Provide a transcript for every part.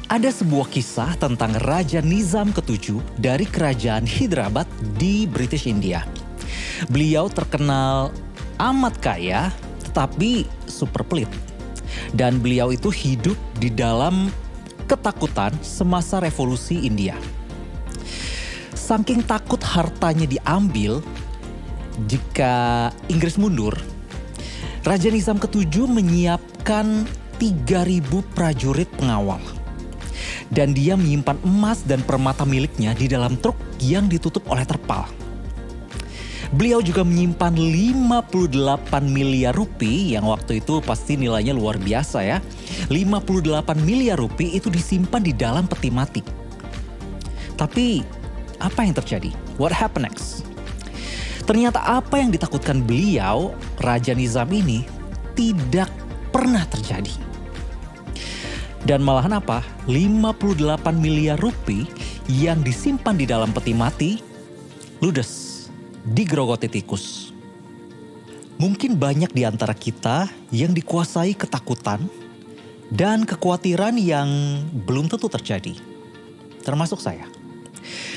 Ada sebuah kisah tentang Raja Nizam ke-7 dari kerajaan Hyderabad di British India. Beliau terkenal amat kaya tetapi super pelit. Dan beliau itu hidup di dalam ketakutan semasa revolusi India. Saking takut hartanya diambil jika Inggris mundur, Raja Nizam ke-7 menyiapkan 3.000 prajurit pengawal. Dan dia menyimpan emas dan permata miliknya di dalam truk yang ditutup oleh terpal. Beliau juga menyimpan 58 miliar rupiah yang waktu itu pasti nilainya luar biasa ya. 58 miliar rupiah itu disimpan di dalam peti mati. Tapi apa yang terjadi? What happened next? Ternyata apa yang ditakutkan beliau, Raja Nizam ini, tidak pernah terjadi. Dan malahan apa? 58 miliar rupiah yang disimpan di dalam peti mati, ludes, digerogoti tikus. Mungkin banyak di antara kita yang dikuasai ketakutan dan kekhawatiran yang belum tentu terjadi. Termasuk saya.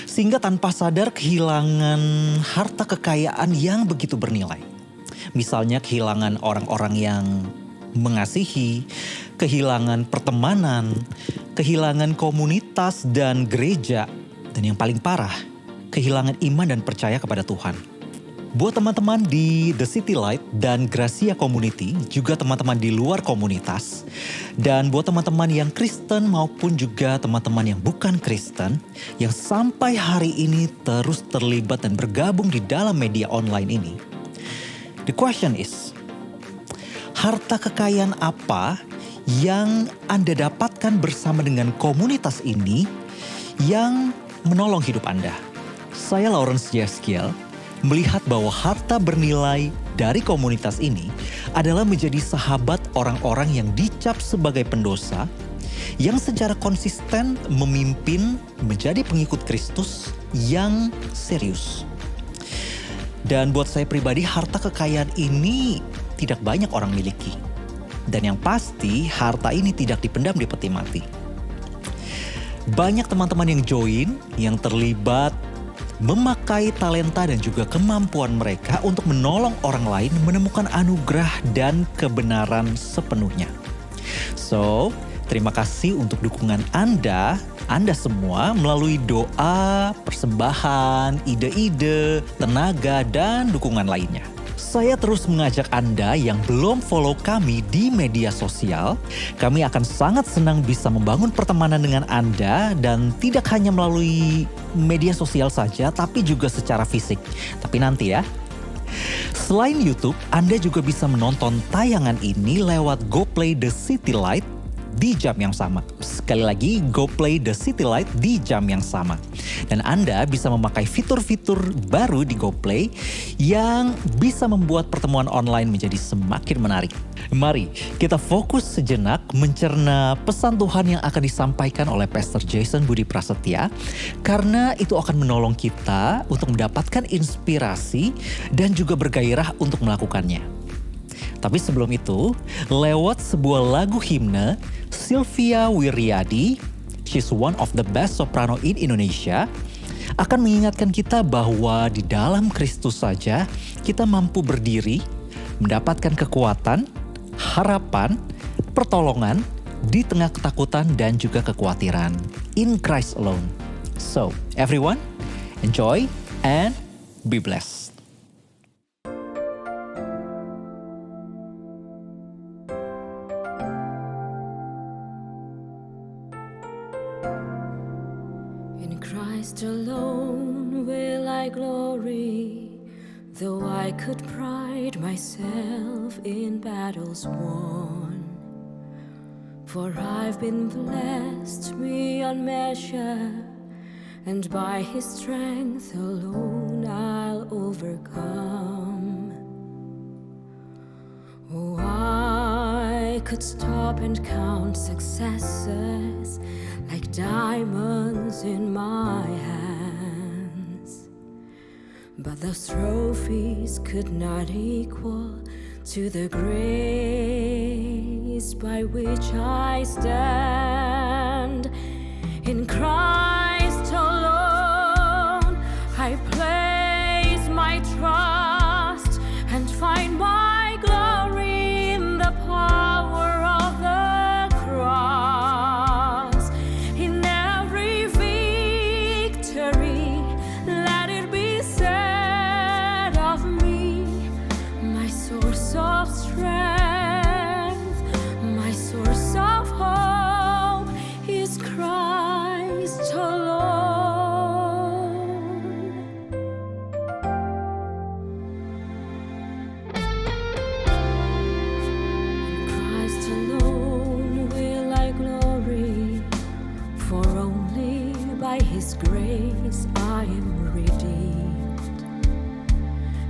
Sehingga tanpa sadar kehilangan harta kekayaan yang begitu bernilai. Misalnya kehilangan orang-orang yang mengasihi, kehilangan pertemanan, kehilangan komunitas dan gereja, dan yang paling parah, kehilangan iman dan percaya kepada Tuhan. Buat teman-teman di The City Light dan Gracia Community, juga teman-teman di luar komunitas, dan buat teman-teman yang Kristen maupun juga teman-teman yang bukan Kristen, yang sampai hari ini terus terlibat dan bergabung di dalam media online ini. The question is, harta kekayaan apa yang Anda dapatkan bersama dengan komunitas ini yang menolong hidup Anda? Saya Lawrence Jeskiel melihat bahwa harta bernilai dari komunitas ini adalah menjadi sahabat orang-orang yang dicap sebagai pendosa yang secara konsisten memimpin menjadi pengikut Kristus yang serius. Dan buat saya pribadi, harta kekayaan ini tidak banyak orang miliki. Dan yang pasti harta ini tidak dipendam di peti mati. Banyak teman-teman yang join, yang terlibat memakai talenta dan juga kemampuan mereka untuk menolong orang lain menemukan anugerah dan kebenaran sepenuhnya. So, terima kasih untuk dukungan Anda semua melalui doa, persembahan, ide-ide, tenaga, dan dukungan lainnya. Saya terus mengajak Anda yang belum follow kami di media sosial. Kami akan sangat senang bisa membangun pertemanan dengan Anda dan tidak hanya melalui media sosial saja, tapi juga secara fisik. Tapi nanti ya. Selain YouTube, Anda juga bisa menonton tayangan ini lewat GoPlay The City Light di jam yang sama. Sekali lagi, GoPlay The City Light di jam yang sama. Dan Anda bisa memakai fitur-fitur baru di GoPlay yang bisa membuat pertemuan online menjadi semakin menarik. Mari kita fokus sejenak mencerna pesan Tuhan yang akan disampaikan oleh Pastor Jason Budi Prasetya, karena itu akan menolong kita untuk mendapatkan inspirasi dan juga bergairah untuk melakukannya. Tapi sebelum itu, lewat sebuah lagu himne, Sylvia Wiryadi, she's one of the best soprano in Indonesia, akan mengingatkan kita bahwa di dalam Kristus saja kita mampu berdiri, mendapatkan kekuatan, harapan, pertolongan di tengah ketakutan dan juga kekhawatiran. In Christ alone. So, everyone, enjoy and be blessed. In Christ alone will I glory, though I could pride myself in battles won. For I've been blessed beyond measure, and by His strength alone I'll overcome. Oh, I could stop and count successes like diamonds in my hands, but those trophies could not equal to the grace by which I stand. In Christ alone, I place my trust and find my glory in the power of the cross. In every victory, let it be said of me, my source of strength, my source of hope is Christ alone. In Christ alone will I glory, for only by His grace I am redeemed,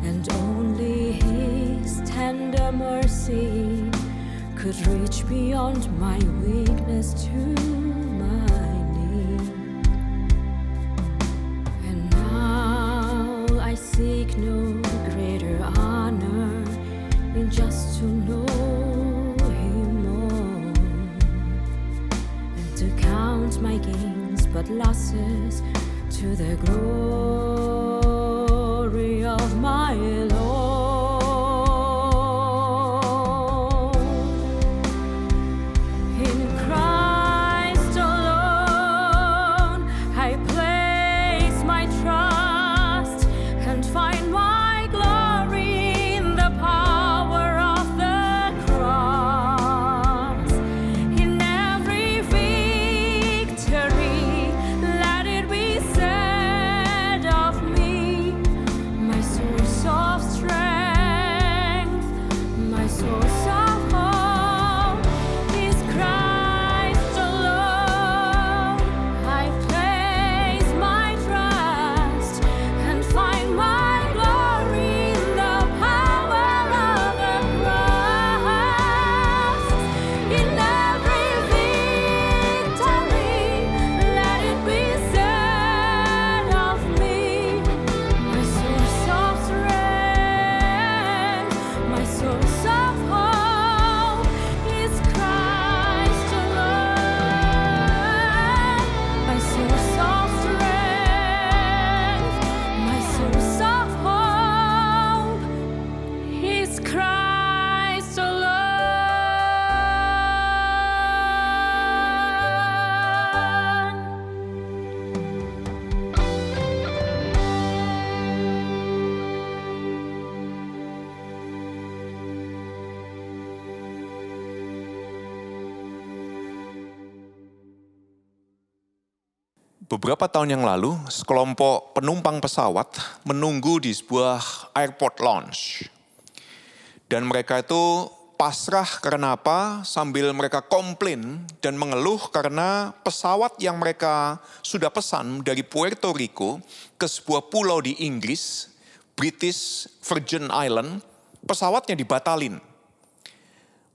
and only His tender mercy could reach beyond my weakness to my need. And now I seek no greater honor than just to know Him more, and to count my gains but losses to the glory of my Lord. In Christ alone, I place my trust and find my glory in the power of the cross. In every victory, let it be said of me, my source of strength, my source of hope is Christ alone. I place my trust and find my glory in the power of the cross. In every victory, let it be said of me, my source of strength, my source of hope is Christ alone. My source of strength, my source of hope is Christ alone. Beberapa tahun yang lalu, sekelompok penumpang pesawat menunggu di sebuah airport lounge. Dan mereka itu pasrah karena apa? Sambil mereka komplain dan mengeluh karena pesawat yang mereka sudah pesan dari Puerto Rico ke sebuah pulau di Inggris, British Virgin Island, pesawatnya dibatalin.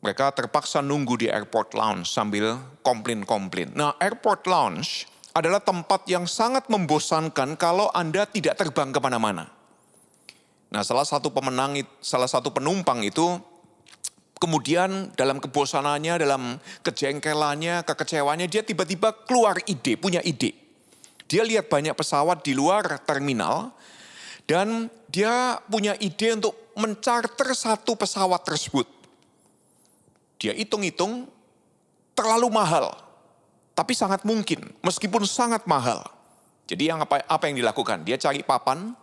Mereka terpaksa nunggu di airport lounge sambil komplain-komplain. Nah, airport lounge adalah tempat yang sangat membosankan kalau Anda tidak terbang kemana-mana. Nah, salah satu penumpang itu kemudian dalam kebosanannya, dalam kejengkelannya, kekecewaannya, dia tiba-tiba keluar ide, punya ide. Dia lihat banyak pesawat di luar terminal dan dia punya ide untuk mencarter satu pesawat tersebut. Dia hitung-hitung terlalu mahal. Tapi sangat mungkin, meskipun sangat mahal. Jadi apa yang dilakukan? Dia cari papan,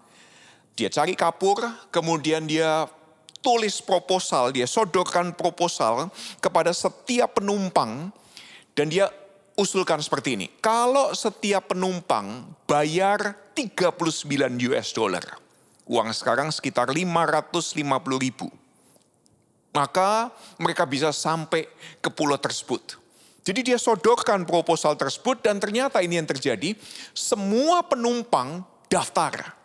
dia cari kapur, kemudian dia tulis proposal, dia sodorkan proposal kepada setiap penumpang, dan dia usulkan seperti ini. Kalau setiap penumpang bayar 39 US dollar, uang sekarang sekitar 550.000, maka mereka bisa sampai ke pulau tersebut. Jadi dia sodorkan proposal tersebut dan ternyata ini yang terjadi, semua penumpang daftar.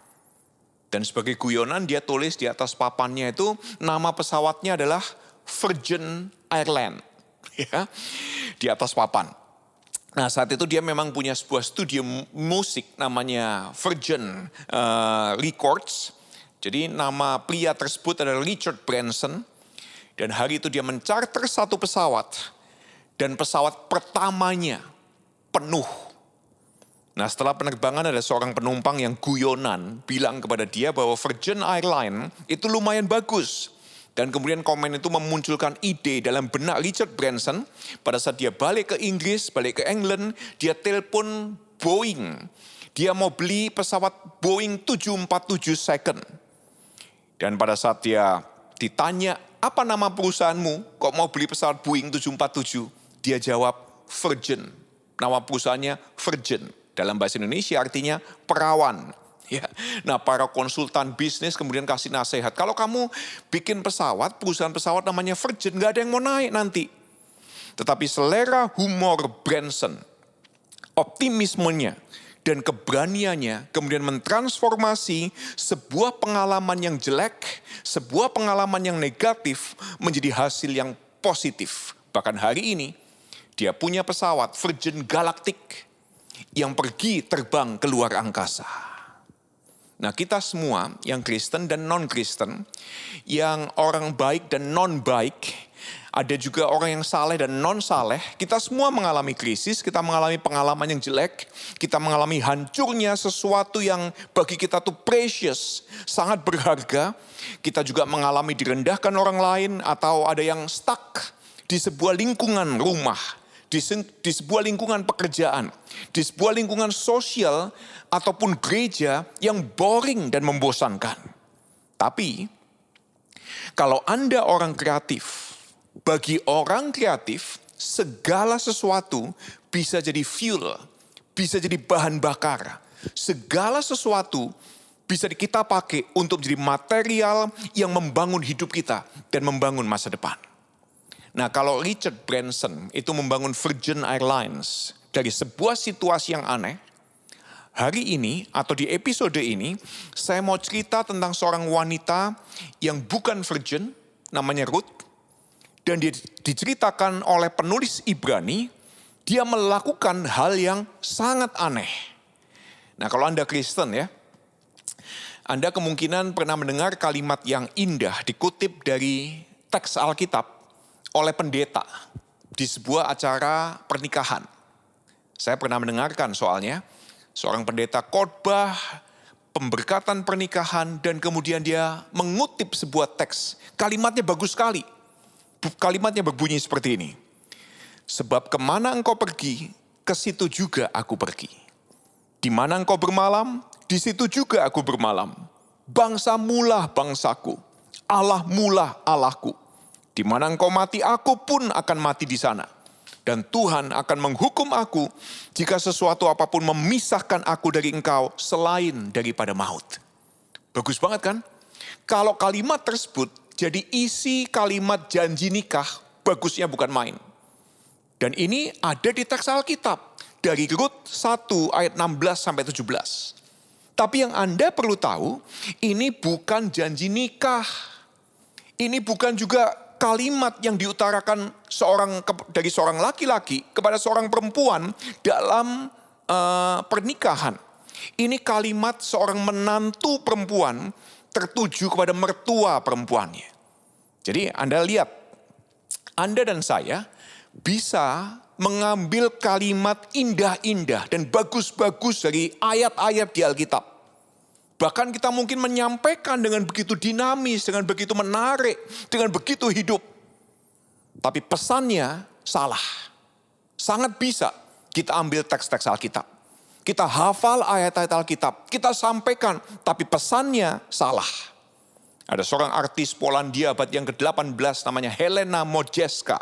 Dan sebagai guyonan dia tulis di atas papannya itu nama pesawatnya adalah Virgin Island. Ya, di atas papan. Nah, saat itu dia memang punya sebuah studio musik namanya Virgin Records. Jadi nama pria tersebut adalah Richard Branson. Dan hari itu dia mencarter satu pesawat. Dan pesawat pertamanya penuh Nah, setelah penerbangan ada seorang penumpang yang guyonan bilang kepada dia bahwa Virgin Airlines itu lumayan bagus. Dan kemudian komen itu memunculkan ide dalam benak Richard Branson. Pada saat dia balik ke Inggris, balik ke England, dia telepon Boeing. Dia mau beli pesawat Boeing 747 second. Dan pada saat dia ditanya, apa nama perusahaanmu? Kok mau beli pesawat Boeing 747? Dia jawab, Virgin. Nama perusahaannya Virgin. Dalam bahasa Indonesia artinya perawan. Ya. Nah, para konsultan bisnis kemudian kasih nasihat. Kalau kamu bikin pesawat, perusahaan pesawat namanya Virgin, nggak ada yang mau naik nanti. Tetapi selera humor Branson, optimismenya, dan keberaniannya kemudian mentransformasi sebuah pengalaman yang jelek, sebuah pengalaman yang negatif menjadi hasil yang positif. Bahkan hari ini, dia punya pesawat Virgin Galactic yang pergi terbang ke luar angkasa. Nah, kita semua yang Kristen dan non-Kristen, yang orang baik dan non-baik, ada juga orang yang saleh dan non-saleh, kita semua mengalami krisis, kita mengalami pengalaman yang jelek, kita mengalami hancurnya sesuatu yang bagi kita tuh precious, sangat berharga. Kita juga mengalami direndahkan orang lain atau ada yang stuck di sebuah lingkungan rumah, di sebuah lingkungan pekerjaan, di sebuah lingkungan sosial ataupun gereja yang boring dan membosankan. Tapi kalau Anda orang kreatif, bagi orang kreatif segala sesuatu bisa jadi fuel, bisa jadi bahan bakar. Segala sesuatu bisa kita pakai untuk menjadi material yang membangun hidup kita dan membangun masa depan. Nah, kalau Richard Branson itu membangun Virgin Airlines dari sebuah situasi yang aneh, hari ini atau di episode ini saya mau cerita tentang seorang wanita yang bukan virgin, namanya Ruth, dan dia diceritakan oleh penulis Ibrani, dia melakukan hal yang sangat aneh. Nah, kalau Anda Kristen ya, Anda kemungkinan pernah mendengar kalimat yang indah dikutip dari teks Alkitab oleh pendeta di sebuah acara pernikahan. Saya pernah mendengarkan soalnya, seorang pendeta khotbah pemberkatan pernikahan dan kemudian dia mengutip sebuah teks. Kalimatnya bagus sekali. Kalimatnya berbunyi seperti ini. Sebab kemana engkau pergi, ke situ juga aku pergi. Di mana engkau bermalam, di situ juga aku bermalam. Bangsa mulah bangsaku, Allah mulah Allahku. Di mana engkau mati, aku pun akan mati di sana. Dan Tuhan akan menghukum aku jika sesuatu apapun memisahkan aku dari engkau selain daripada maut. Bagus banget kan? Kalau kalimat tersebut jadi isi kalimat janji nikah, bagusnya bukan main. Dan ini ada di teks Alkitab. Dari Rut 1 ayat 16 sampai 17. Tapi yang Anda perlu tahu, ini bukan janji nikah. Ini bukan juga kalimat yang diutarakan dari seorang laki-laki kepada seorang perempuan dalam pernikahan. Ini kalimat seorang menantu perempuan tertuju kepada mertua perempuannya. Jadi Anda lihat, Anda dan saya bisa mengambil kalimat indah-indah dan bagus-bagus dari ayat-ayat di Alkitab. Bahkan kita mungkin menyampaikan dengan begitu dinamis, dengan begitu menarik, dengan begitu hidup. Tapi pesannya salah. Sangat bisa kita ambil teks-teks Alkitab. Kita hafal ayat-ayat Alkitab, kita sampaikan, tapi pesannya salah. Ada seorang artis Polandia abad yang ke-18 namanya Helena Modjeska.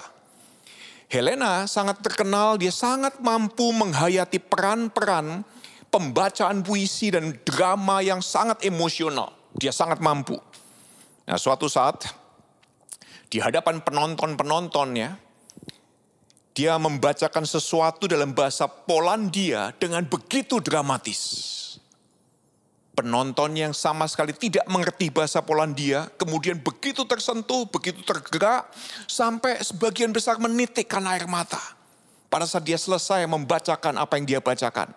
Helena sangat terkenal, dia sangat mampu menghayati peran-peran pembacaan puisi dan drama yang sangat emosional. Dia sangat mampu. Nah, suatu saat di hadapan penonton-penontonnya, dia membacakan sesuatu dalam bahasa Polandia dengan begitu dramatis. Penonton yang sama sekali tidak mengerti bahasa Polandia, kemudian begitu tersentuh, begitu tergerak, sampai sebagian besar menitikkan air mata. Pada saat dia selesai membacakan apa yang dia bacakan.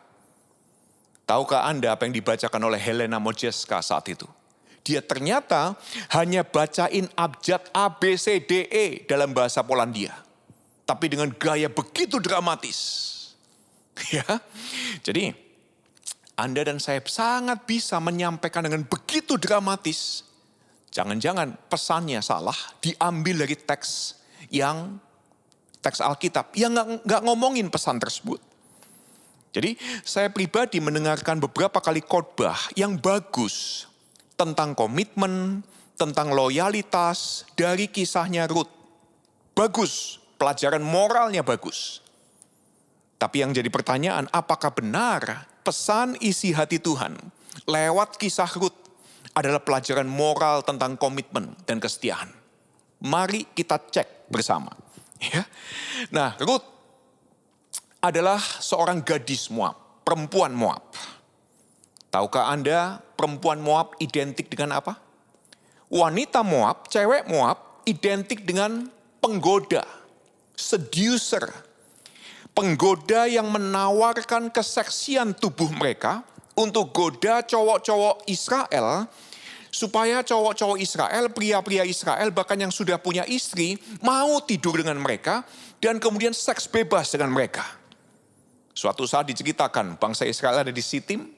Tahukah Anda apa yang dibacakan oleh Helena Modjeska saat itu? Dia ternyata hanya bacain abjad A, B, C, D, E dalam bahasa Polandia. Tapi dengan gaya begitu dramatis. Ya, jadi Anda dan saya sangat bisa menyampaikan dengan begitu dramatis. Jangan-jangan pesannya salah, diambil dari teks Alkitab yang nggak ngomongin pesan tersebut. Jadi saya pribadi mendengarkan beberapa kali khotbah yang bagus tentang komitmen, tentang loyalitas dari kisahnya Rut. Bagus, pelajaran moralnya bagus. Tapi yang jadi pertanyaan, apakah benar pesan isi hati Tuhan lewat kisah Rut adalah pelajaran moral tentang komitmen dan kesetiaan? Mari kita cek bersama. Ya. Nah, Rut adalah seorang gadis Moab, perempuan Moab. Tahukah Anda perempuan Moab identik dengan apa? Wanita Moab, cewek Moab identik dengan penggoda, seducer. Penggoda yang menawarkan keseksian tubuh mereka untuk goda cowok-cowok Israel, supaya cowok-cowok Israel, pria-pria Israel, bahkan yang sudah punya istri, mau tidur dengan mereka, dan kemudian seks bebas dengan mereka. Suatu saat diceritakan, bangsa Israel ada di Sitim,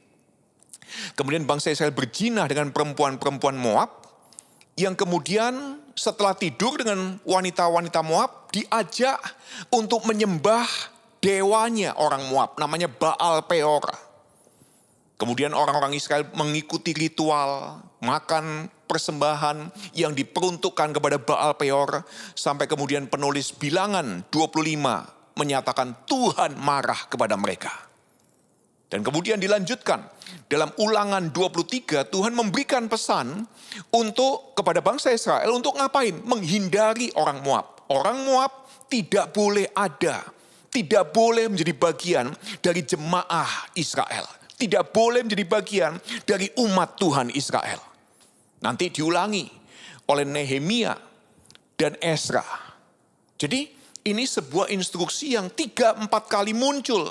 kemudian bangsa Israel berzina dengan perempuan-perempuan Moab, yang kemudian setelah tidur dengan wanita-wanita Moab, diajak untuk menyembah dewanya orang Moab, namanya Baal Peor. Kemudian orang-orang Israel mengikuti ritual, makan persembahan yang diperuntukkan kepada Baal Peor, sampai kemudian penulis Bilangan 25 menyatakan Tuhan marah kepada mereka. Dan kemudian dilanjutkan, dalam Ulangan 23 Tuhan memberikan pesan kepada bangsa Israel untuk ngapain? Menghindari orang Moab. Orang Moab tidak boleh ada, tidak boleh menjadi bagian dari jemaah Israel. Tidak boleh menjadi bagian dari umat Tuhan Israel. Nanti diulangi oleh Nehemia dan Ezra. Jadi ini sebuah instruksi yang 3-4 kali muncul.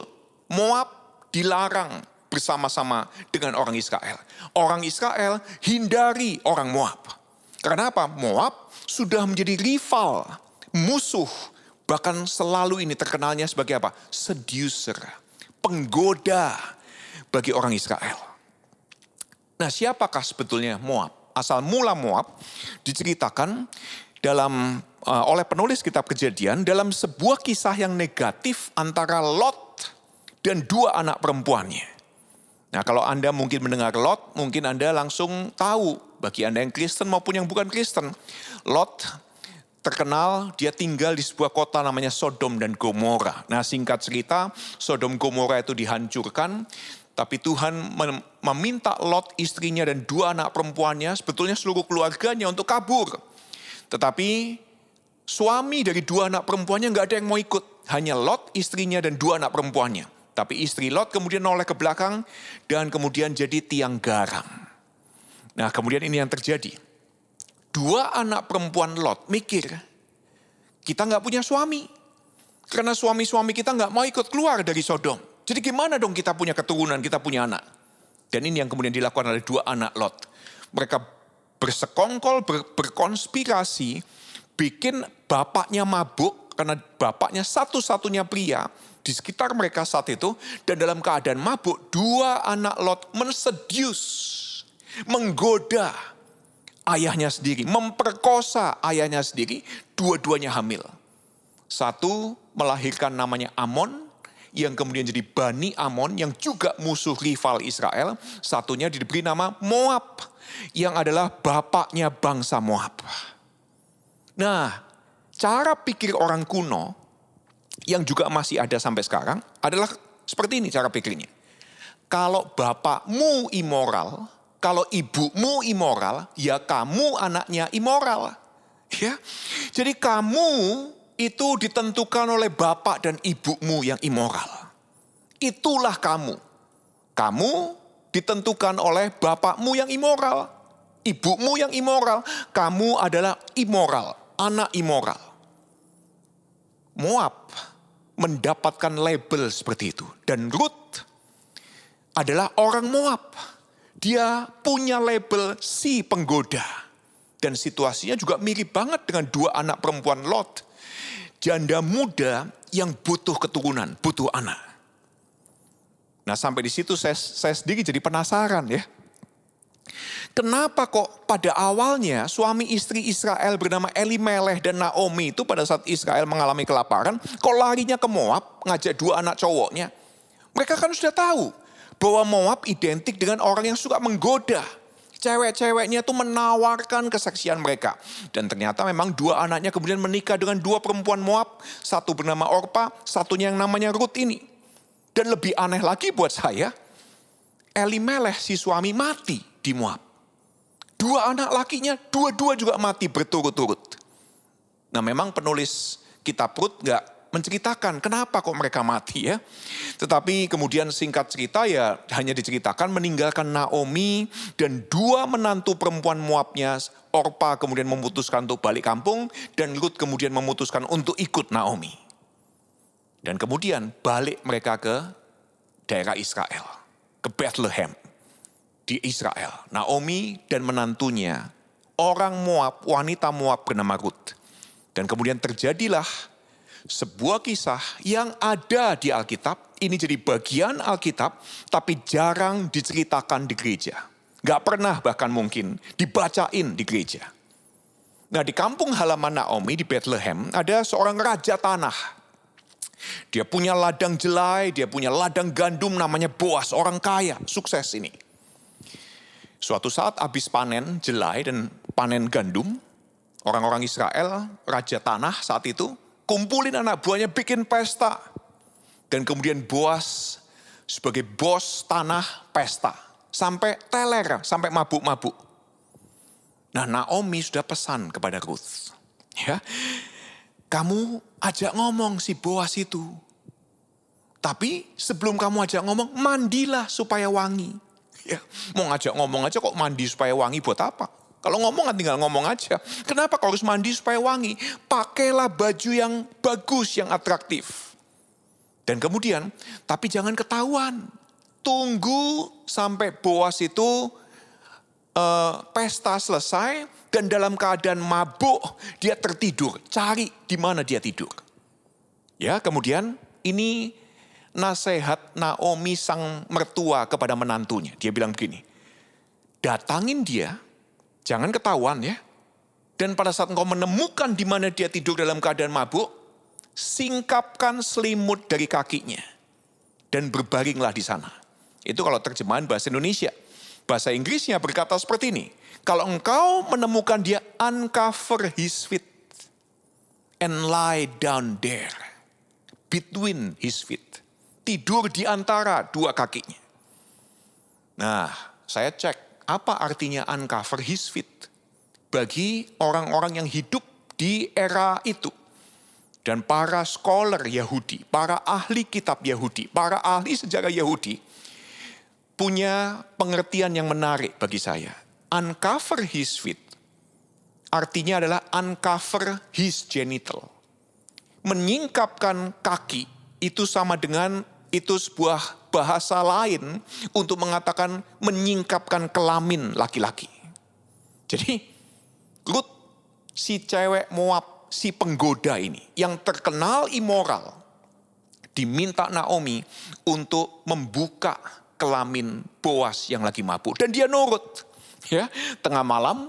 Moab dilarang bersama-sama dengan orang Israel. Orang Israel hindari orang Moab. Karena apa? Moab sudah menjadi rival, musuh. Bahkan selalu ini terkenalnya sebagai apa? Seducer, penggoda bagi orang Israel. Nah, siapakah sebetulnya Moab? Asal mula Moab diceritakan oleh penulis kitab Kejadian dalam sebuah kisah yang negatif antara Lot dan 2 anak perempuannya. Nah, kalau Anda mungkin mendengar Lot, mungkin Anda langsung tahu, bagi Anda yang Kristen maupun yang bukan Kristen, Lot terkenal dia tinggal di sebuah kota namanya Sodom dan Gomora. Nah, singkat cerita, Sodom Gomora itu dihancurkan, tapi Tuhan meminta Lot, istrinya dan 2 anak perempuannya, sebetulnya seluruh keluarganya untuk kabur. Tetapi suami dari 2 anak perempuannya nggak ada yang mau ikut. Hanya Lot, istrinya dan 2 anak perempuannya. Tapi istri Lot kemudian noleh ke belakang dan kemudian jadi tiang garam. Nah, kemudian ini yang terjadi. 2 anak perempuan Lot mikir, kita nggak punya suami. Karena suami-suami kita nggak mau ikut keluar dari Sodom. Jadi gimana dong kita punya keturunan, kita punya anak. Dan ini yang kemudian dilakukan oleh 2 anak Lot. Mereka bersekongkol, berkonspirasi, bikin bapaknya mabuk. Karena bapaknya satu-satunya pria di sekitar mereka saat itu. Dan dalam keadaan mabuk, 2 anak Lot mensedius, menggoda ayahnya sendiri, memperkosa ayahnya sendiri, 2-duanya hamil. Satu melahirkan namanya Amon, yang kemudian jadi Bani Amon, yang juga musuh rival Israel. Satunya diberi nama Moab, yang adalah bapaknya bangsa Moab. Nah, cara pikir orang kuno, yang juga masih ada sampai sekarang, adalah seperti ini cara pikirnya. Kalau bapakmu immoral, kalau ibumu immoral, ya kamu anaknya immoral. Ya. Jadi kamu itu ditentukan oleh bapak dan ibumu yang immoral. Itulah kamu. Kamu ditentukan oleh bapakmu yang immoral, ibumu yang immoral. Kamu adalah immoral, anak immoral. Moab mendapatkan label seperti itu. Dan Rut adalah orang Moab. Dia punya label si penggoda. Dan situasinya juga mirip banget dengan 2 anak perempuan Lot. Janda muda yang butuh keturunan, butuh anak. Nah sampai di situ saya sendiri jadi penasaran ya. Kenapa kok pada awalnya suami istri Israel bernama Elimelech dan Naomi itu pada saat Israel mengalami kelaparan, kok larinya ke Moab ngajak 2 anak cowoknya. Mereka kan sudah tahu bahwa Moab identik dengan orang yang suka menggoda. Cewek-ceweknya itu menawarkan kesaksian mereka. Dan ternyata memang 2 anaknya kemudian menikah dengan 2 perempuan Moab. Satu bernama Orpa, satunya yang namanya Ruth ini. Dan lebih aneh lagi buat saya, Elimelech si suami mati di Moab. 2 anak lakinya, dua-dua juga mati berturut-turut. Nah memang penulis kitab Rut gak menceritakan kenapa kok mereka mati ya. Tetapi kemudian singkat cerita ya hanya diceritakan meninggalkan Naomi dan 2 menantu perempuan Moabnya. Orpa kemudian memutuskan untuk balik kampung dan Rut kemudian memutuskan untuk ikut Naomi. Dan kemudian balik mereka ke daerah Israel, ke Bethlehem di Israel. Naomi dan menantunya, orang Moab, wanita Moab bernama Rut. Dan kemudian terjadilah sebuah kisah yang ada di Alkitab, ini jadi bagian Alkitab, tapi jarang diceritakan di gereja. Gak pernah bahkan mungkin dibacain di gereja. Nah di kampung halaman Naomi di Bethlehem ada seorang raja tanah. Dia punya ladang jelai, dia punya ladang gandum namanya Boas, orang kaya, sukses ini. Suatu saat habis panen jelai dan panen gandum, orang-orang Israel, raja tanah saat itu, kumpulin anak buahnya bikin pesta. Dan kemudian Boas sebagai bos tanah pesta. Sampai teler, sampai mabuk-mabuk. Nah Naomi sudah pesan kepada Ruth. Ya, kamu ajak ngomong si Boas itu. Tapi sebelum kamu ajak ngomong, mandilah supaya wangi. Ya, mau ngajak ngomong aja kok mandi supaya wangi buat apa? Kalau ngomong kan tinggal ngomong aja. Kenapa kau harus mandi supaya wangi? Pakailah baju yang bagus, yang atraktif. Dan kemudian, tapi jangan ketahuan. Tunggu sampai Boas itu pesta selesai dan dalam keadaan mabuk dia tertidur. Cari di mana dia tidur. Ya, kemudian ini nasihat Naomi sang mertua kepada menantunya. Dia bilang begini, datangin dia, jangan ketahuan ya. Dan pada saat engkau menemukan di mana dia tidur dalam keadaan mabuk, singkapkan selimut dari kakinya dan berbaringlah di sana. Itu kalau terjemahan bahasa Indonesia. Bahasa Inggrisnya berkata seperti ini. Kalau engkau menemukan dia, uncover his feet and lie down there between his feet. Tidur di antara 2 kakinya. Nah, saya cek apa artinya uncover his feet bagi orang-orang yang hidup di era itu. Dan para scholar Yahudi, para ahli kitab Yahudi, para ahli sejarah Yahudi punya pengertian yang menarik bagi saya. Uncover his feet artinya adalah uncover his genital. Menyingkapkan kaki itu sama dengan itu sebuah bahasa lain untuk mengatakan menyingkapkan kelamin laki-laki. Jadi Rut si cewek Moab, si penggoda ini yang terkenal immoral diminta Naomi untuk membuka kelamin Boas yang lagi mabuk dan dia nurut. Ya, tengah malam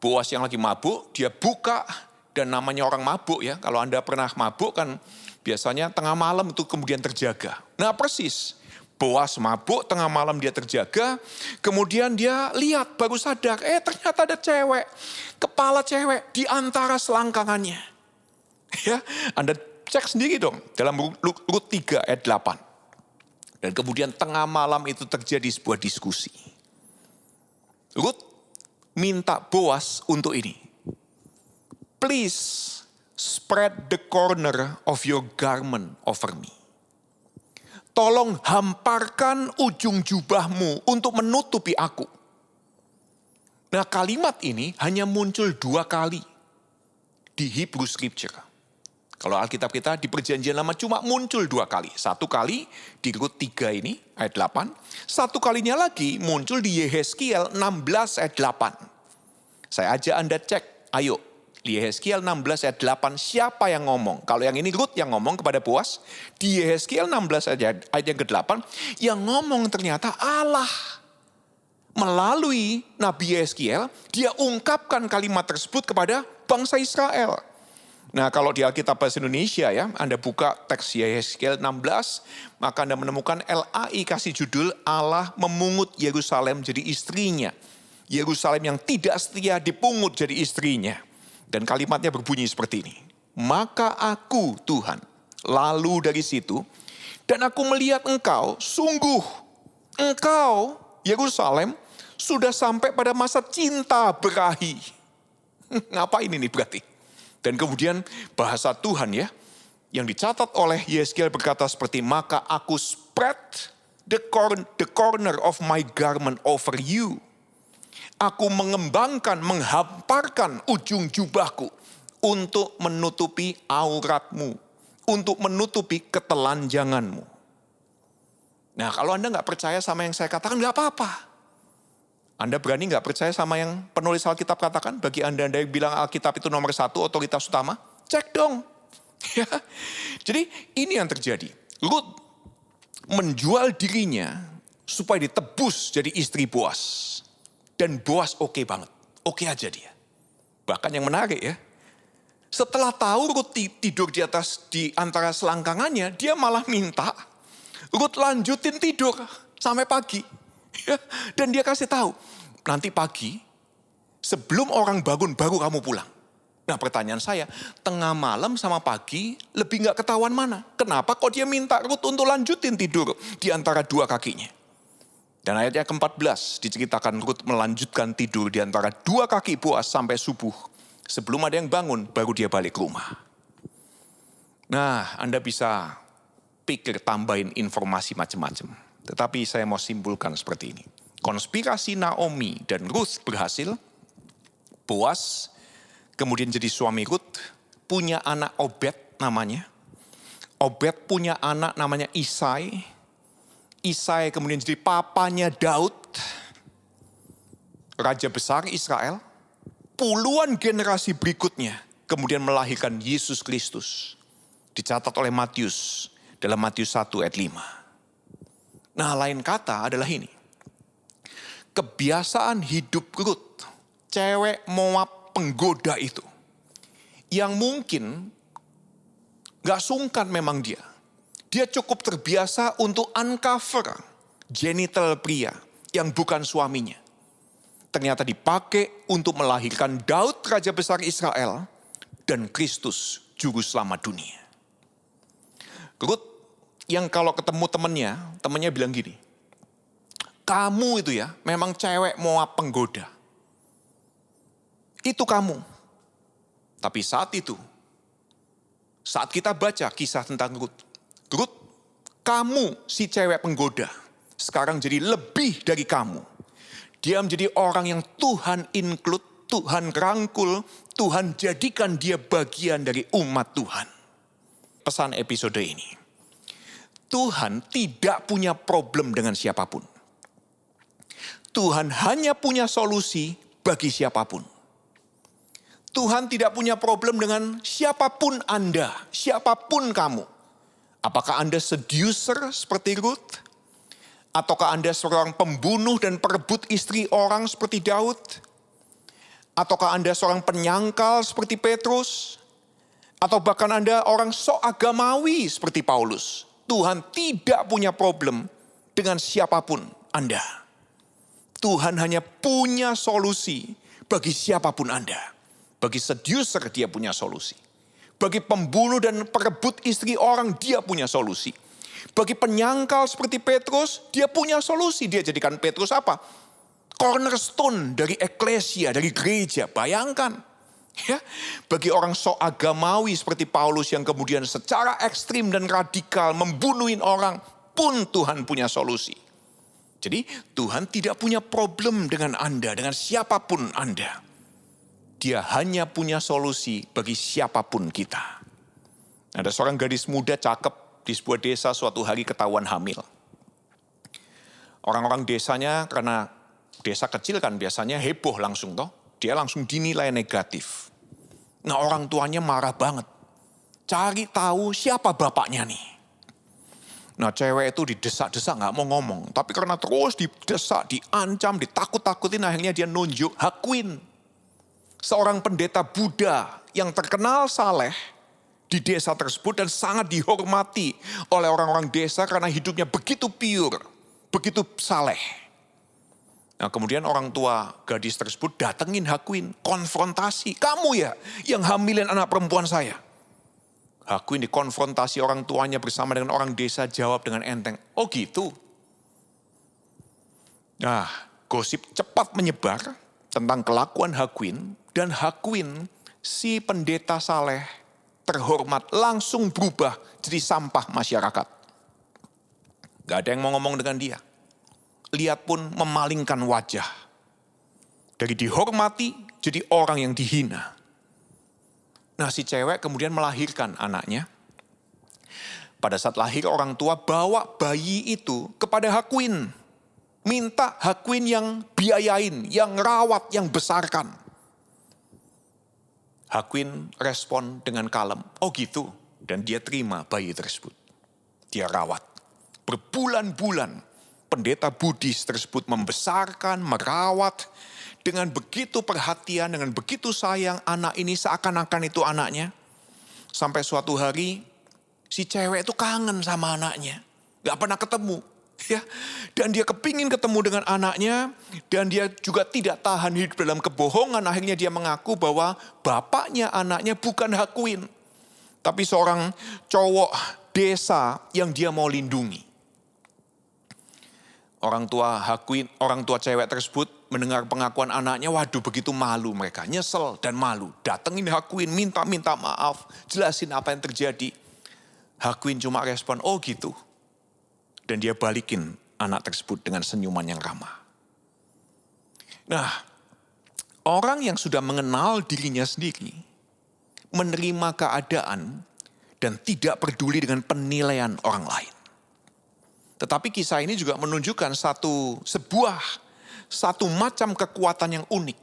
Boas yang lagi mabuk dia buka dan namanya orang mabuk ya. Kalau Anda pernah mabuk kan biasanya tengah malam itu kemudian terjaga. Nah persis, Boas mabuk, tengah malam dia terjaga. Kemudian dia lihat, baru sadar, ternyata ada cewek. Kepala cewek di antara selangkangannya. Ya, Anda cek sendiri dong, dalam Rut 3 ayat 8. Dan kemudian tengah malam itu terjadi sebuah diskusi. Rut minta Boas untuk ini. Please, spread the corner of your garment over me. Tolong hamparkan ujung jubahmu untuk menutupi aku. Nah kalimat ini hanya muncul 2 kali di Hebrew Scripture. Kalau Alkitab kita di Perjanjian Lama cuma muncul 2 kali. 1 kali di Rut 3 ini ayat 8. 1 kalinya lagi muncul di Yehezkiel 16 ayat 8. Saya ajak Anda cek, ayo Di Yehezkiel 16 ayat 8, siapa yang ngomong? Kalau yang ini Rut yang ngomong kepada Boas. Di Yehezkiel 16 ayat yang ke-8, yang ngomong ternyata Allah. Melalui Nabi Yehezkiel, dia ungkapkan kalimat tersebut kepada bangsa Israel. Nah, kalau di Alkitab Bahasa Indonesia ya, Anda buka teks Yehezkiel 16, maka Anda menemukan LAI kasih judul Allah memungut Yerusalem jadi istrinya. Yerusalem yang tidak setia dipungut jadi istrinya. Dan kalimatnya berbunyi seperti ini. Maka aku Tuhan, lalu dari situ, dan aku melihat engkau, sungguh engkau Yerusalem sudah sampai pada masa cinta berahi. Ngapain ini berarti? Dan kemudian bahasa Tuhan ya, yang dicatat oleh Yehezkiel berkata seperti, maka aku spread the corner of my garment over you. Aku mengembangkan, menghamparkan ujung jubahku untuk menutupi auratmu, untuk menutupi ketelanjanganmu. Nah, kalau Anda nggak percaya sama yang saya katakan, nggak apa-apa. Anda berani nggak percaya sama yang penulis Alkitab katakan? Bagi Anda yang bilang Alkitab itu nomor 1, otoritas utama, cek dong. Ya. Jadi ini yang terjadi. Rut menjual dirinya supaya ditebus jadi istri Boas. Dan Boas oke banget, oke aja dia. Bahkan yang menarik ya, setelah tahu Rut tidur di antara selangkangannya, dia malah minta Rut lanjutin tidur sampai pagi. Ya, dan dia kasih tahu, nanti pagi sebelum orang bangun baru kamu pulang. Nah pertanyaan saya, tengah malam sama pagi lebih gak ketahuan mana? Kenapa kok dia minta Rut untuk lanjutin tidur di antara dua kakinya? Dan ayatnya ke-14 diceritakan Rut melanjutkan tidur di antara dua kaki Boas sampai subuh. Sebelum ada yang bangun, baru dia balik ke rumah. Nah, Anda bisa pikir tambahin informasi macam-macam. Tetapi saya mau simpulkan seperti ini. Konspirasi Naomi dan Rut berhasil. Boas kemudian jadi suami Rut, punya anak Obed namanya. Obed punya anak namanya Isai. Isai kemudian jadi papanya Daud, raja besar Israel. Puluhan generasi berikutnya kemudian melahirkan Yesus Kristus. Dicatat oleh Matius dalam Matius 1 ayat 5. Nah lain kata adalah ini. Kebiasaan hidup Rut, cewek Moab penggoda itu. Yang mungkin gak sungkan memang dia. Dia cukup terbiasa untuk uncover genital pria yang bukan suaminya. Ternyata dipakai untuk melahirkan Daud raja besar Israel dan Kristus juru selamat dunia. Rut yang kalau ketemu temannya bilang gini, kamu itu ya memang cewek Moab penggoda. Itu kamu. Tapi saat kita baca kisah tentang Rut, kamu si cewek penggoda, sekarang jadi lebih dari kamu. Dia menjadi orang yang Tuhan include, Tuhan rangkul, Tuhan jadikan dia bagian dari umat Tuhan. Pesan episode ini, Tuhan tidak punya problem dengan siapapun. Tuhan hanya punya solusi bagi siapapun. Tuhan tidak punya problem dengan siapapun Anda, siapapun kamu. Apakah Anda seducer seperti Rut? Ataukah Anda seorang pembunuh dan perebut istri orang seperti Daud? Ataukah Anda seorang penyangkal seperti Petrus? Atau bahkan Anda orang sok agamawi seperti Paulus? Tuhan tidak punya problem dengan siapapun Anda. Tuhan hanya punya solusi bagi siapapun Anda. Bagi seducer dia punya solusi. Bagi pembunuh dan perebut istri orang, dia punya solusi. Bagi penyangkal seperti Petrus, dia punya solusi. Dia jadikan Petrus apa? Cornerstone dari eklesia, dari gereja. Bayangkan. Ya, bagi orang sok agamawi seperti Paulus yang kemudian secara ekstrim dan radikal membunuhin orang, pun Tuhan punya solusi. Jadi Tuhan tidak punya problem dengan Anda, dengan siapapun Anda. Dia hanya punya solusi bagi siapapun kita. Ada seorang gadis muda cakep di sebuah desa suatu hari ketahuan hamil. Orang-orang desanya karena desa kecil kan biasanya heboh langsung toh. Dia langsung dinilai negatif. Nah orang tuanya marah banget. Cari tahu siapa bapaknya nih. Nah cewek itu didesak-desak gak mau ngomong. Tapi karena terus didesak, diancam, ditakut-takutin, akhirnya dia nunjuk Hakwin. Seorang pendeta Buddha yang terkenal saleh di desa tersebut dan sangat dihormati oleh orang-orang desa karena hidupnya begitu pure, begitu saleh. Nah kemudian orang tua gadis tersebut datengin Hakwin, konfrontasi. Kamu ya yang hamilin anak perempuan saya. Hakwin dikonfrontasi orang tuanya bersama dengan orang desa, jawab dengan enteng. Oh gitu. Nah gosip cepat menyebar tentang kelakuan Hakwin. Dan Hakwin si pendeta saleh terhormat langsung berubah jadi sampah masyarakat. Gak ada yang mau ngomong dengan dia. Lihat pun memalingkan wajah. Dari dihormati jadi orang yang dihina. Nah si cewek kemudian melahirkan anaknya. Pada saat lahir orang tua bawa bayi itu kepada Hakwin. Minta Hakwin yang biayain, yang rawat, yang besarkan. Hakwin respon dengan kalem. Oh gitu. Dan dia terima bayi tersebut. Dia rawat. Berbulan-bulan pendeta Buddhis tersebut membesarkan, merawat dengan begitu perhatian, dengan begitu sayang anak ini seakan-akan itu anaknya. Sampai suatu hari si cewek itu kangen sama anaknya. Gak pernah ketemu. Ya, dan dia kepingin ketemu dengan anaknya dan dia juga tidak tahan hidup dalam kebohongan. Akhirnya dia mengaku bahwa bapaknya anaknya bukan Hakwin, tapi seorang cowok desa yang dia mau lindungi. Orang tua Hakwin, orang tua cewek tersebut mendengar pengakuan anaknya, waduh begitu malu mereka, nyesel dan malu. Datengin Hakwin, minta maaf, jelasin apa yang terjadi. Hakwin cuma respon, oh gitu. Dan dia balikin anak tersebut dengan senyuman yang ramah. Nah, orang yang sudah mengenal dirinya sendiri, menerima keadaan dan tidak peduli dengan penilaian orang lain. Tetapi kisah ini juga menunjukkan satu macam kekuatan yang unik.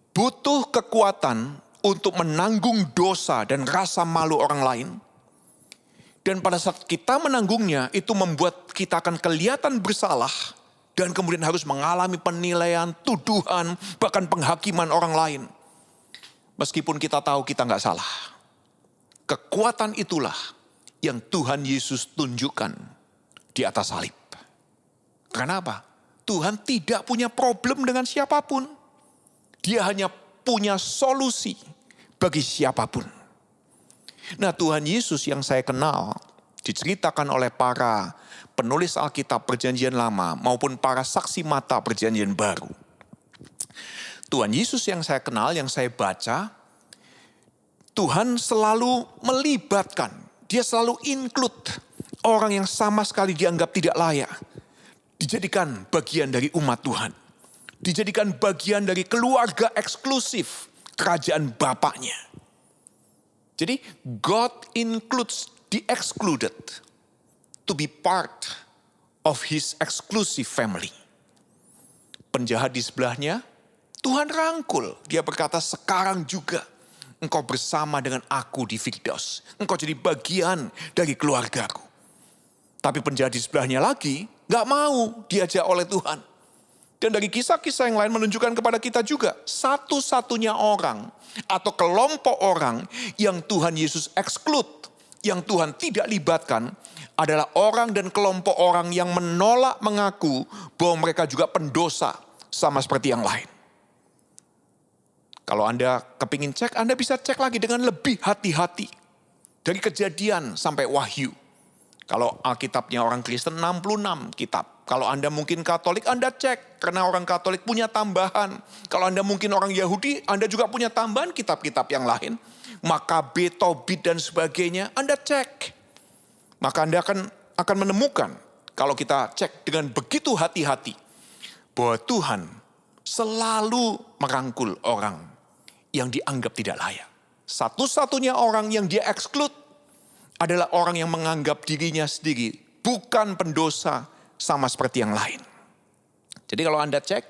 Butuh kekuatan untuk menanggung dosa dan rasa malu orang lain. Dan pada saat kita menanggungnya, itu membuat kita akan kelihatan bersalah. Dan kemudian harus mengalami penilaian, tuduhan, bahkan penghakiman orang lain. Meskipun kita tahu kita nggak salah. Kekuatan itulah yang Tuhan Yesus tunjukkan di atas salib. Karena apa? Tuhan tidak punya problem dengan siapapun. Dia hanya punya solusi bagi siapapun. Nah Tuhan Yesus yang saya kenal diceritakan oleh para penulis Alkitab Perjanjian Lama maupun para saksi mata Perjanjian Baru. Tuhan Yesus yang saya kenal, yang saya baca, Tuhan selalu melibatkan, dia selalu include orang yang sama sekali dianggap tidak layak. Dijadikan bagian dari umat Tuhan. Dijadikan bagian dari keluarga eksklusif kerajaan Bapaknya. Jadi God includes the excluded to be part of his exclusive family. Penjahat di sebelahnya, Tuhan rangkul. Dia berkata, sekarang juga engkau bersama dengan aku di Firdaus. Engkau jadi bagian dari keluargaku. Tapi penjahat di sebelahnya lagi, gak mau diajak oleh Tuhan. Dan dari kisah-kisah yang lain menunjukkan kepada kita juga, satu-satunya orang atau kelompok orang yang Tuhan Yesus exclude, yang Tuhan tidak libatkan, adalah orang dan kelompok orang yang menolak mengaku bahwa mereka juga pendosa sama seperti yang lain. Kalau Anda kepingin cek, Anda bisa cek lagi dengan lebih hati-hati. Dari Kejadian sampai Wahyu. Kalau Alkitabnya orang Kristen 66 kitab. Kalau Anda mungkin Katolik, Anda cek. Karena orang Katolik punya tambahan. Kalau Anda mungkin orang Yahudi, Anda juga punya tambahan kitab-kitab yang lain. Makabe, Tobit dan sebagainya, Anda cek. Maka Anda akan menemukan, kalau kita cek dengan begitu hati-hati, bahwa Tuhan selalu merangkul orang yang dianggap tidak layak. Satu-satunya orang yang dia exclude adalah orang yang menganggap dirinya sendiri bukan pendosa sama seperti yang lain. Jadi kalau Anda cek,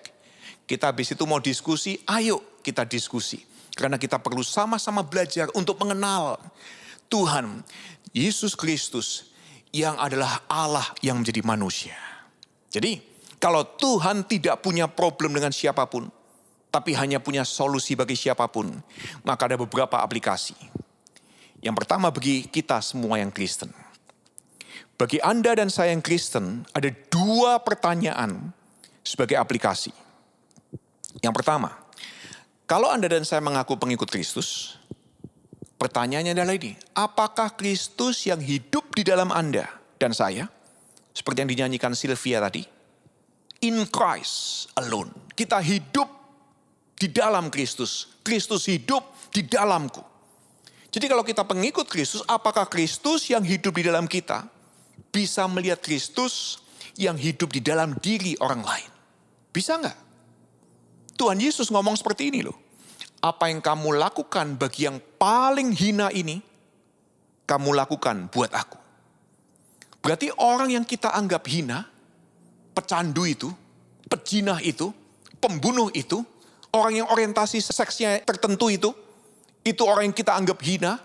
kita habis itu mau diskusi, ayo kita diskusi. Karena kita perlu sama-sama belajar untuk mengenal Tuhan Yesus Kristus yang adalah Allah yang menjadi manusia. Jadi kalau Tuhan tidak punya problem dengan siapapun, tapi hanya punya solusi bagi siapapun, maka ada beberapa aplikasi. Yang pertama bagi kita semua yang Kristen. Bagi Anda dan saya yang Kristen, ada 2 pertanyaan sebagai aplikasi. Yang pertama, kalau Anda dan saya mengaku pengikut Kristus, pertanyaannya adalah ini, apakah Kristus yang hidup di dalam Anda dan saya, seperti yang dinyanyikan Sylvia tadi, in Christ alone. Kita hidup di dalam Kristus, Kristus hidup di dalamku. Jadi kalau kita pengikut Kristus, apakah Kristus yang hidup di dalam kita bisa melihat Kristus yang hidup di dalam diri orang lain? Bisa nggak? Tuhan Yesus ngomong seperti ini loh. Apa yang kamu lakukan bagi yang paling hina ini, kamu lakukan buat aku. Berarti orang yang kita anggap hina, pecandu itu, pejinah itu, pembunuh itu, orang yang orientasi seksnya tertentu itu orang yang kita anggap hina,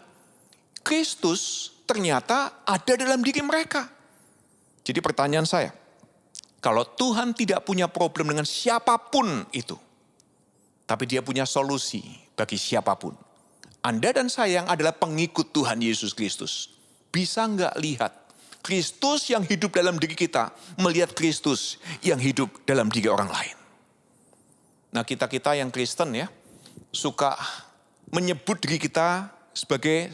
Kristus ternyata ada dalam diri mereka. Jadi pertanyaan saya, kalau Tuhan tidak punya problem dengan siapapun itu, tapi dia punya solusi bagi siapapun. Anda dan saya yang adalah pengikut Tuhan Yesus Kristus, bisa nggak lihat Kristus yang hidup dalam diri kita, melihat Kristus yang hidup dalam diri orang lain. Nah kita-kita yang Kristen ya, suka menyebut diri kita sebagai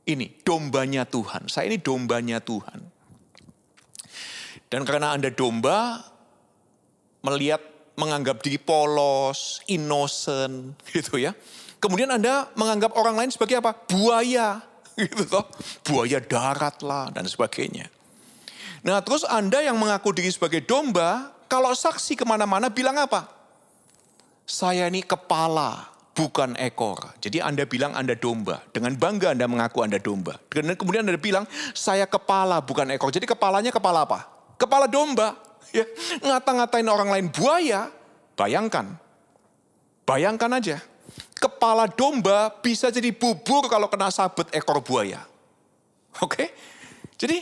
ini, dombanya Tuhan. Saya ini dombanya Tuhan. Dan karena Anda domba, menganggap diri polos, innocent gitu ya. Kemudian Anda menganggap orang lain sebagai apa? Buaya gitu toh. Buaya darat lah dan sebagainya. Nah terus Anda yang mengaku diri sebagai domba, kalau saksi kemana-mana bilang apa? Saya ini kepala, bukan ekor. Jadi Anda bilang Anda domba. Dengan bangga Anda mengaku Anda domba. Dan kemudian Anda bilang, saya kepala, bukan ekor. Jadi kepalanya kepala apa? Kepala domba. Ya, ngata-ngatain orang lain buaya, bayangkan aja. Kepala domba bisa jadi bubur kalau kena sabet ekor buaya. Oke? Jadi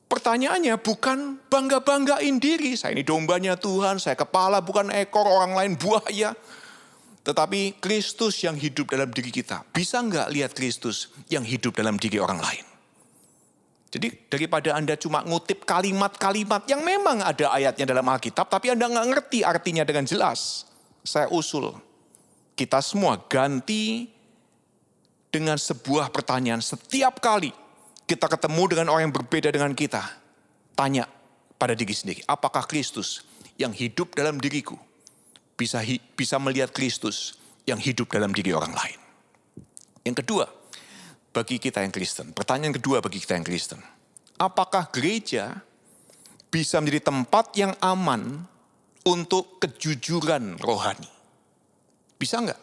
pertanyaannya bukan bangga-banggain diri. Saya ini dombanya Tuhan, saya kepala bukan ekor, orang lain buaya. Tetapi Kristus yang hidup dalam diri kita. Bisa nggak lihat Kristus yang hidup dalam diri orang lain? Jadi daripada Anda cuma ngutip kalimat-kalimat yang memang ada ayatnya dalam Alkitab, tapi Anda nggak ngerti artinya dengan jelas. Saya usul, kita semua ganti dengan sebuah pertanyaan. Setiap kali kita ketemu dengan orang yang berbeda dengan kita, tanya pada diri sendiri, apakah Kristus yang hidup dalam diriku bisa melihat Kristus yang hidup dalam diri orang lain? Yang kedua, bagi kita yang Kristen, pertanyaan kedua bagi kita yang Kristen, apakah gereja bisa menjadi tempat yang aman untuk kejujuran rohani? Bisa nggak?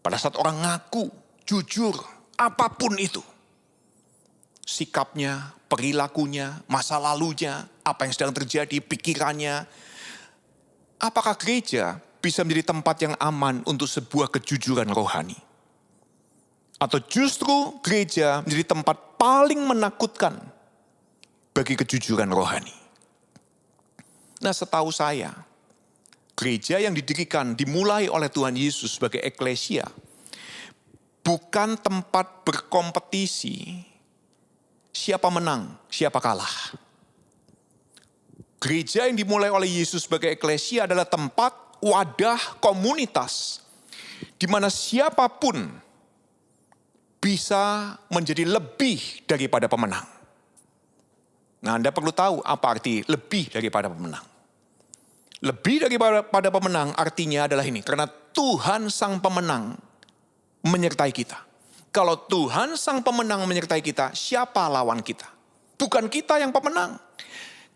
Pada saat orang ngaku jujur, apapun itu, sikapnya, perilakunya, masa lalunya, apa yang sedang terjadi, pikirannya, apakah gereja bisa menjadi tempat yang aman untuk sebuah kejujuran rohani? Atau justru gereja menjadi tempat paling menakutkan bagi kejujuran rohani? Nah setahu saya, gereja yang dimulai oleh Tuhan Yesus sebagai eklesia, bukan tempat berkompetisi siapa menang, siapa kalah. Gereja yang dimulai oleh Yesus sebagai eklesia adalah tempat wadah komunitas, di mana siapapun bisa menjadi lebih daripada pemenang. Nah Anda perlu tahu apa arti lebih daripada pemenang. Lebih daripada pemenang artinya adalah ini. Karena Tuhan sang pemenang menyertai kita. Kalau Tuhan sang pemenang menyertai kita, siapa lawan kita? Bukan kita yang pemenang.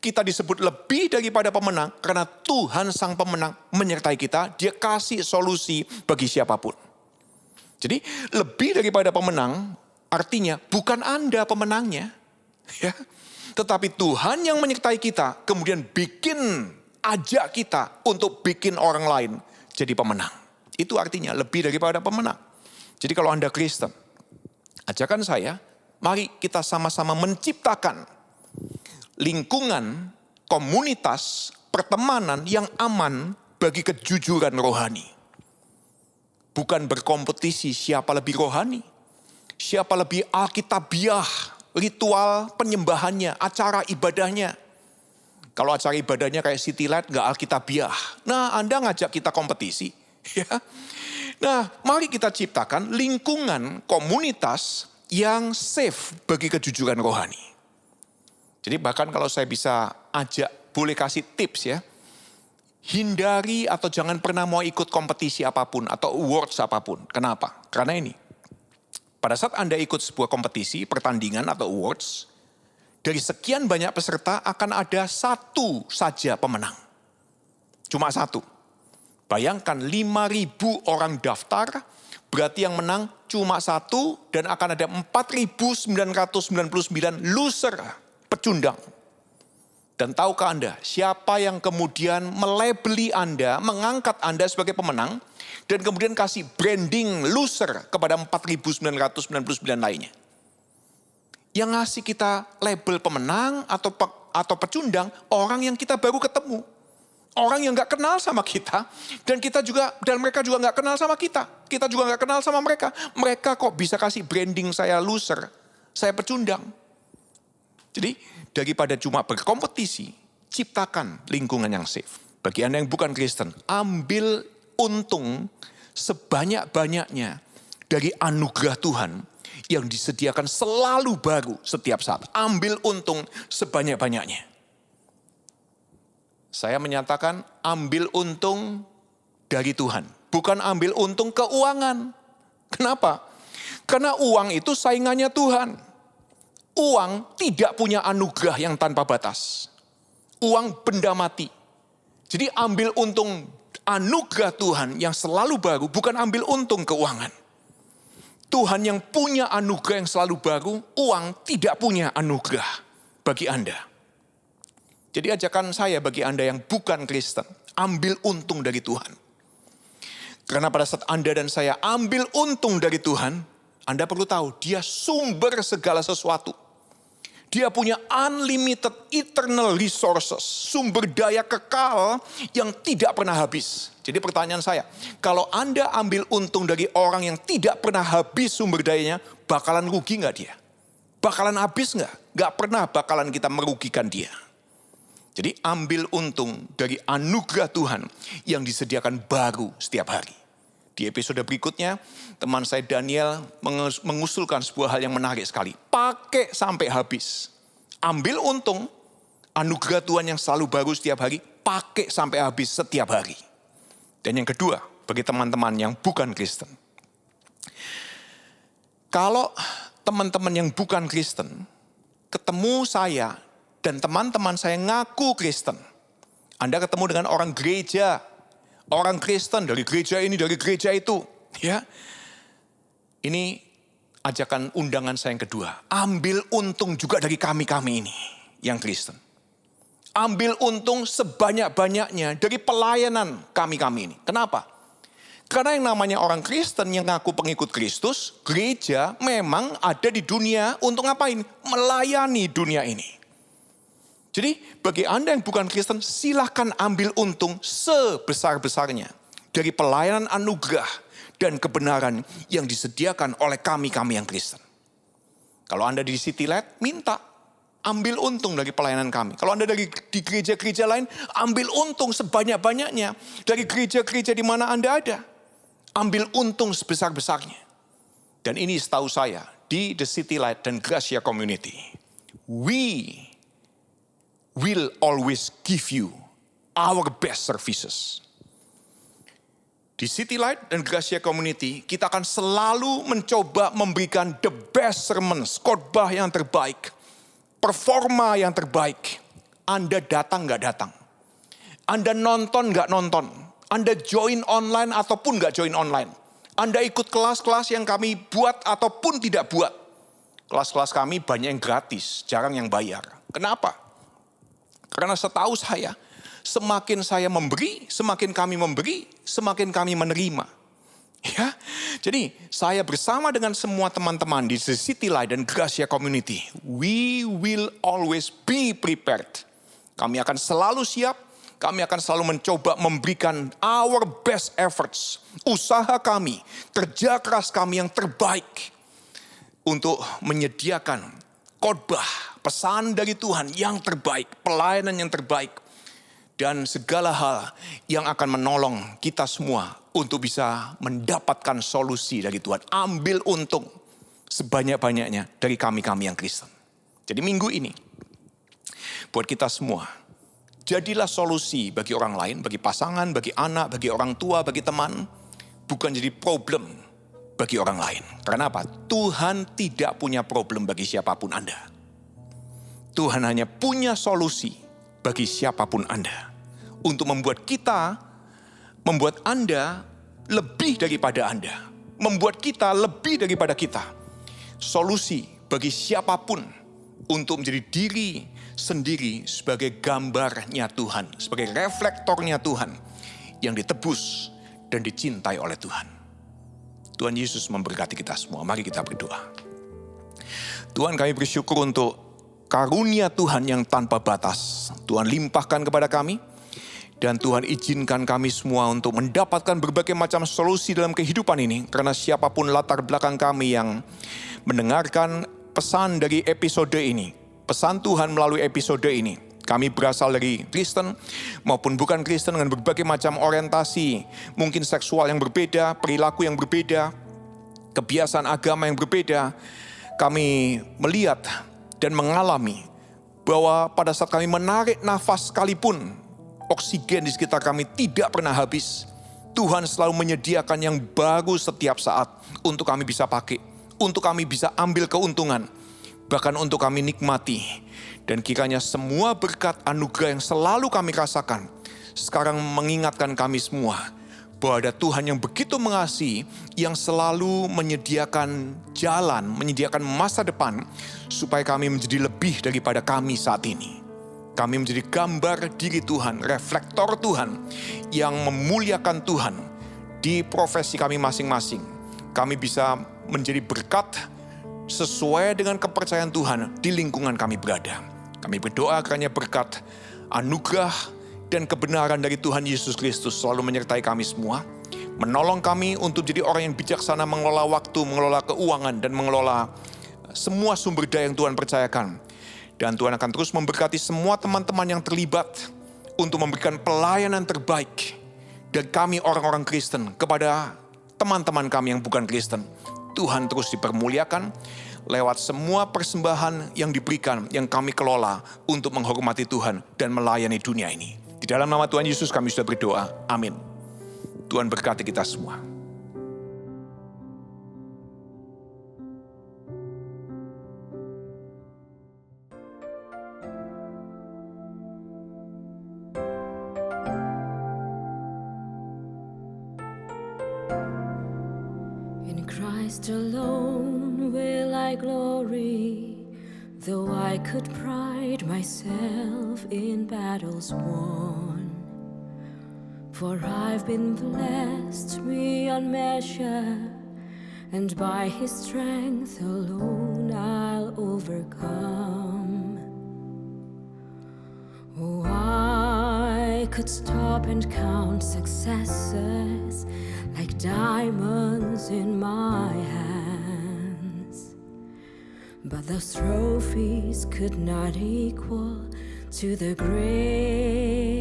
Kita disebut lebih daripada pemenang karena Tuhan sang pemenang menyertai kita. Dia kasih solusi bagi siapapun. Jadi lebih daripada pemenang artinya bukan Anda pemenangnya. Ya. Tetapi Tuhan yang menyertai kita kemudian ajak kita untuk bikin orang lain jadi pemenang. Itu artinya lebih daripada pemenang. Jadi kalau Anda Kristen, ajakan saya, mari kita sama-sama menciptakan lingkungan, komunitas, pertemanan yang aman bagi kejujuran rohani. Bukan berkompetisi siapa lebih rohani, siapa lebih alkitabiah, ritual penyembahannya, acara ibadahnya. Kalau acara ibadahnya kayak City Light gak alkitabiah. Nah, Anda ngajak kita kompetisi. Ya. Nah, mari kita ciptakan lingkungan komunitas yang safe bagi kejujuran rohani. Jadi bahkan kalau saya bisa ajak, boleh kasih tips ya. Hindari atau jangan pernah mau ikut kompetisi apapun atau awards apapun. Kenapa? Karena ini. Pada saat Anda ikut sebuah kompetisi, pertandingan atau awards, dari sekian banyak peserta akan ada satu saja pemenang. Cuma satu. Bayangkan 5.000 orang daftar, berarti yang menang cuma satu dan akan ada 4.999 loser, pecundang. Dan tahukah Anda, siapa yang kemudian melabeli Anda, mengangkat Anda sebagai pemenang, dan kemudian kasih branding loser kepada 4.999 lainnya. Yang ngasih kita label pemenang atau pecundang, orang yang kita baru ketemu. Orang yang gak kenal sama kita, dan mereka juga gak kenal sama kita. Kita juga gak kenal sama mereka. Mereka kok bisa kasih branding saya loser, saya pecundang. Jadi daripada cuma berkompetisi, ciptakan lingkungan yang safe. Bagi Anda yang bukan Kristen, ambil untung sebanyak-banyaknya dari anugerah Tuhan yang disediakan selalu baru setiap saat. Ambil untung sebanyak-banyaknya. Saya menyatakan ambil untung dari Tuhan. Bukan ambil untung keuangan. Kenapa? Karena uang itu saingannya Tuhan. Uang tidak punya anugerah yang tanpa batas. Uang benda mati. Jadi ambil untung anugerah Tuhan yang selalu baru, bukan ambil untung keuangan. Tuhan yang punya anugerah yang selalu baru, uang tidak punya anugerah bagi Anda. Jadi ajakan saya bagi Anda yang bukan Kristen, ambil untung dari Tuhan. Karena pada saat Anda dan saya ambil untung dari Tuhan, Anda perlu tahu, dia sumber segala sesuatu. Dia punya unlimited eternal resources, sumber daya kekal yang tidak pernah habis. Jadi pertanyaan saya, kalau Anda ambil untung dari orang yang tidak pernah habis sumber dayanya, bakalan rugi gak dia? Bakalan habis gak? Gak pernah bakalan kita merugikan dia. Jadi ambil untung dari anugerah Tuhan yang disediakan baru setiap hari. Di episode berikutnya, teman saya Daniel mengusulkan sebuah hal yang menarik sekali. Pakai sampai habis. Ambil untung, anugerah Tuhan yang selalu baru setiap hari, pakai sampai habis setiap hari. Dan yang kedua, bagi teman-teman yang bukan Kristen. Kalau teman-teman yang bukan Kristen, ketemu saya dan teman-teman saya ngaku Kristen. Anda ketemu dengan orang gereja, orang Kristen dari gereja ini, dari gereja itu. Ya, ini ajakan undangan saya yang kedua. Ambil untung juga dari kami-kami ini yang Kristen. Ambil untung sebanyak-banyaknya dari pelayanan kami-kami ini. Kenapa? Karena yang namanya orang Kristen yang ngaku pengikut Kristus, gereja memang ada di dunia untuk ngapain? Melayani dunia ini. Jadi bagi Anda yang bukan Kristen, silahkan ambil untung sebesar-besarnya dari pelayanan anugerah dan kebenaran yang disediakan oleh kami-kami yang Kristen. Kalau Anda di City Light, minta ambil untung dari pelayanan kami. Kalau Anda di gereja-gereja lain, ambil untung sebanyak-banyaknya dari gereja-gereja di mana Anda ada. Ambil untung sebesar-besarnya. Dan ini setahu saya, di The City Light dan Gracia Community, we will always give you our best services. Di City Light dan Gracia Community, kita akan selalu mencoba memberikan the best sermons, khotbah yang terbaik, performa yang terbaik. Anda datang gak datang, Anda nonton gak nonton, Anda join online ataupun gak join online, Anda ikut kelas-kelas yang kami buat ataupun tidak buat. Kelas-kelas kami banyak yang gratis, jarang yang bayar. Kenapa? Karena setahu saya, semakin saya memberi, semakin kami memberi, semakin kami menerima. Ya, jadi saya bersama dengan semua teman-teman di The City Light dan Gracia Community, we will always be prepared. Kami akan selalu siap, kami akan selalu mencoba memberikan our best efforts, usaha kami, kerja keras kami yang terbaik untuk menyediakan khotbah, pesan dari Tuhan yang terbaik, pelayanan yang terbaik, dan segala hal yang akan menolong kita semua untuk bisa mendapatkan solusi dari Tuhan. Ambil untung sebanyak-banyaknya dari kami-kami yang Kristen. Jadi minggu ini, buat kita semua, jadilah solusi bagi orang lain, bagi pasangan, bagi anak, bagi orang tua, bagi teman. Bukan jadi problem bagi orang lain. Karena apa? Tuhan tidak punya problem bagi siapapun Anda. Tuhan hanya punya solusi bagi siapapun Anda. Untuk membuat Anda lebih daripada Anda. Membuat kita lebih daripada kita. Solusi bagi siapapun untuk menjadi diri sendiri sebagai gambarnya Tuhan. Sebagai reflektornya Tuhan yang ditebus dan dicintai oleh Tuhan. Tuhan Yesus memberkati kita semua. Mari kita berdoa. Tuhan, kami bersyukur untuk karunia Tuhan yang tanpa batas. Tuhan limpahkan kepada kami. Dan Tuhan izinkan kami semua untuk mendapatkan berbagai macam solusi dalam kehidupan ini. Karena siapapun latar belakang kami yang mendengarkan pesan dari episode ini. Pesan Tuhan melalui episode ini. Kami berasal dari Kristen maupun bukan Kristen dengan berbagai macam orientasi. Mungkin seksual yang berbeda, perilaku yang berbeda, kebiasaan agama yang berbeda. Kami melihat dan mengalami bahwa pada saat kami menarik nafas sekalipun, oksigen di sekitar kami tidak pernah habis. Tuhan selalu menyediakan yang baru setiap saat untuk kami bisa pakai, untuk kami bisa ambil keuntungan, bahkan untuk kami nikmati. Dan kiranya semua berkat anugerah yang selalu kami rasakan sekarang mengingatkan kami semua bahwa ada Tuhan yang begitu mengasihi, yang selalu menyediakan jalan, menyediakan masa depan supaya kami menjadi lebih daripada kami saat ini. Kami menjadi gambar diri Tuhan, reflektor Tuhan yang memuliakan Tuhan di profesi kami masing-masing. Kami bisa menjadi berkat sesuai dengan kepercayaan Tuhan di lingkungan kami berada. Kami berdoa kiranya berkat, anugerah, dan kebenaran dari Tuhan Yesus Kristus selalu menyertai kami semua. Menolong kami untuk jadi orang yang bijaksana mengelola waktu, mengelola keuangan, dan mengelola semua sumber daya yang Tuhan percayakan. Dan Tuhan akan terus memberkati semua teman-teman yang terlibat untuk memberikan pelayanan terbaik dari kami orang-orang Kristen kepada teman-teman kami yang bukan Kristen. Tuhan terus dipermuliakan lewat semua persembahan yang diberikan, yang kami kelola untuk menghormati Tuhan dan melayani dunia ini. Di dalam nama Tuhan Yesus kami sudah berdoa. Amin. Tuhan berkati kita semua. Christ alone will I glory, though I could pride myself in battles won. For I've been blessed beyond measure, and by His strength alone I'll overcome. Oh, I could stop and count successes like diamonds in my hands, but those trophies could not equal to the grace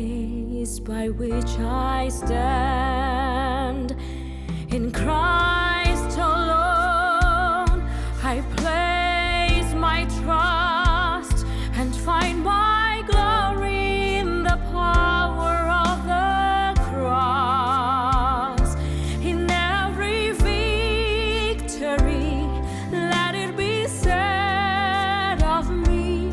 by which I stand. In Christ alone I place my trust and find my glory in the power of the cross. In every victory, let it be said of me,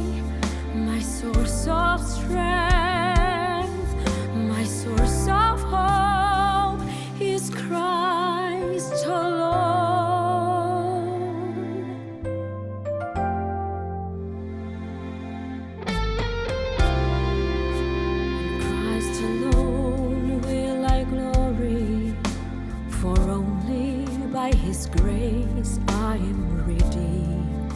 my source of strength, my source of hope is Christ grace I am redeemed,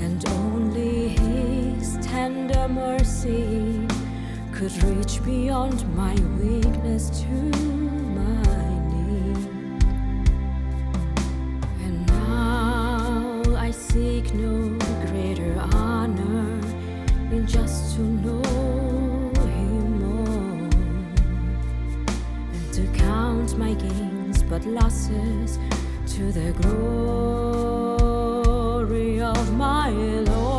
and only His tender mercy could reach beyond my weakness to my need. And now I seek no greater honor in just to know Him more, and to count my gains but losses to the glory of my Lord.